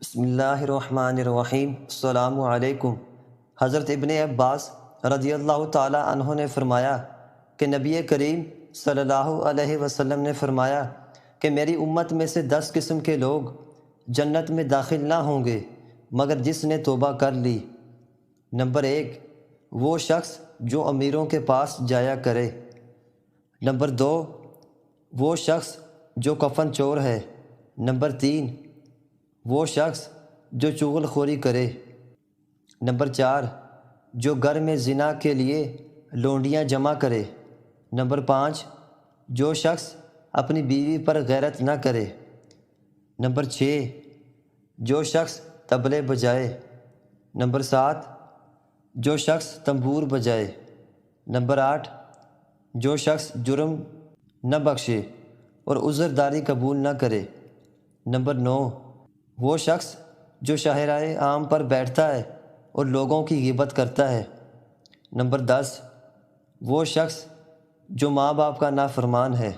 بسم اللہ الرحمن الرحیم۔ السلام علیکم۔ حضرت ابن عباس رضی اللہ تعالی عنہ نے فرمایا کہ نبی کریم صلی اللہ علیہ وسلم نے فرمایا کہ میری امت میں سے 10 قسم کے لوگ جنت میں داخل نہ ہوں گے مگر جس نے توبہ کر لی۔ نمبر 1، وہ شخص جو امیروں کے پاس جایا کرے۔ نمبر 2، وہ شخص جو کفن چور ہے۔ نمبر 3، وہ شخص جو چغل خوری کرے۔ نمبر 4، جو گھر میں زنا کے لیے لونڈیاں جمع کرے۔ نمبر 5، جو شخص اپنی بیوی پر غیرت نہ کرے۔ نمبر 6، جو شخص طبلے بجائے۔ نمبر 7، جو شخص تنبور بجائے۔ نمبر 8، جو شخص جرم نہ بخشے اور عذرداری قبول نہ کرے۔ نمبر 9، وہ شخص جو شاہراہ عام پر بیٹھتا ہے اور لوگوں کی غیبت کرتا ہے۔ نمبر 10، وہ شخص جو ماں باپ کا نافرمان ہے۔